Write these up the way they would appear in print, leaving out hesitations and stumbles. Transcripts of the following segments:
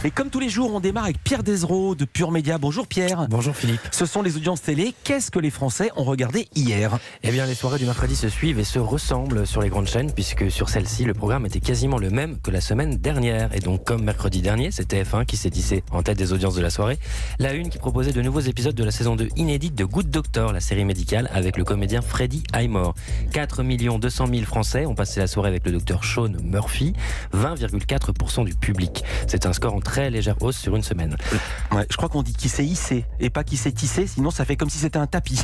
Et comme tous les jours, on démarre avec Pierre Desreaux de Pure Média. Bonjour Pierre. Bonjour Philippe. Ce sont les audiences télé. Qu'est-ce que les Français ont regardé hier ? Eh bien, les soirées du mercredi se suivent et se ressemblent sur les grandes chaînes, puisque sur celle-ci, le programme était quasiment le même que la semaine dernière. Et donc, comme mercredi dernier, c'est TF1 qui s'est hissé en tête des audiences de la soirée. La Une qui proposait de nouveaux épisodes de la saison 2 inédite de Good Doctor, la série médicale avec le comédien Freddie Highmore. 4 200 000 Français ont passé la soirée avec le docteur Sean Murphy, 20,4% du public. C'est un score en très légère hausse sur une semaine. Ouais, je crois qu'on dit qui s'est hissé et pas qui s'est tissé, sinon ça fait comme si c'était un tapis.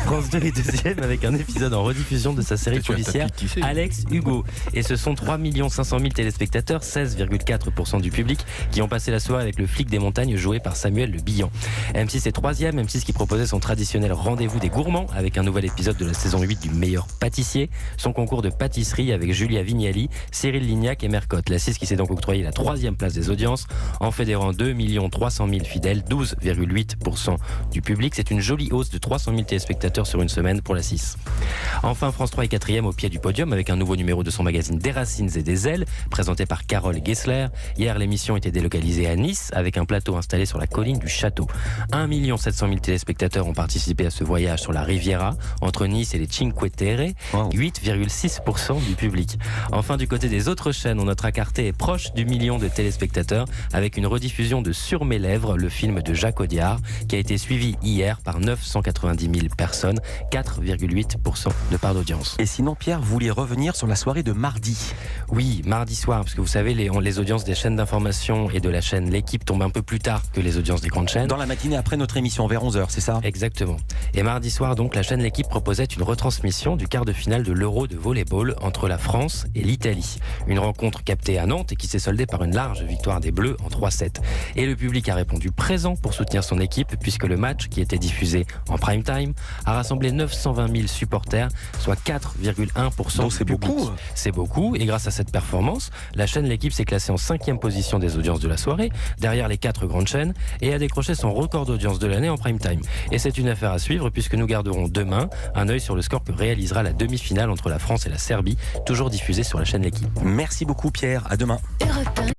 France 2 est deuxième avec un épisode en rediffusion de sa série policière Alex Hugo. Et ce sont 3 500 000 téléspectateurs, 16,4% du public, qui ont passé la soirée avec le flic des montagnes joué par Samuel Le Bihan. M6 est troisième, M6 qui proposait son traditionnel rendez-vous des gourmands avec un nouvel épisode de la saison 8 du meilleur pâtissier, son concours de pâtisserie avec Julia Vignali, Cyril Lignac et Mercotte. La 6 qui s'est donc octroyé la troisième place des audiences en fédérant 2 300 000 fidèles, 12,8% du public. C'est une jolie hausse de 300 000 téléspectateurs sur une semaine pour la 6. Enfin, France 3 est quatrième au pied du podium avec un nouveau numéro de son magazine Des Racines et des Ailes, présenté par Carole Gessler. Hier, l'émission était délocalisée à Nice avec un plateau installé sur la colline du Château. 1 700 000 téléspectateurs ont participé à ce voyage sur la Riviera entre Nice et les Cinque Terre, 8,6% du public. Enfin, du côté des autres chaînes, notre Arte est proche du million de téléspectateurs avec une rediffusion de Sur mes lèvres, le film de Jacques Audiard, qui a été suivi hier par 990 000 personnes, 4,8% de part d'audience. Et sinon, Pierre, vous voulez revenir sur la soirée de mardi ? Oui, mardi soir, parce que vous savez, les audiences des chaînes d'information et de la chaîne L'Équipe tombent un peu plus tard que les audiences des grandes chaînes. Dans la matinée après notre émission, vers 11h, c'est ça ? Exactement. Et mardi soir, donc, la chaîne L'Équipe proposait une retransmission du quart de finale de l'Euro de volleyball entre la France et l'Italie. Une rencontre captée à Nantes et qui s'est soldée par une large victoire des Bleus en 3-7. Et le public a répondu présent pour soutenir son équipe, puisque le match, qui était diffusé en prime time, a rassemblé 920 000 supporters, soit 4,1% Donc du c'est public. beaucoup. C'est beaucoup, et grâce à cette performance, la chaîne L'Équipe s'est classée en 5e position des audiences de la soirée, derrière les 4 grandes chaînes, et a décroché son record d'audience de l'année en prime time. Et c'est une affaire à suivre, puisque nous garderons demain un œil sur le score que réalisera la demi-finale entre la France et la Serbie, toujours diffusée sur la chaîne L'Équipe. Merci beaucoup Pierre, à demain. Europe 1.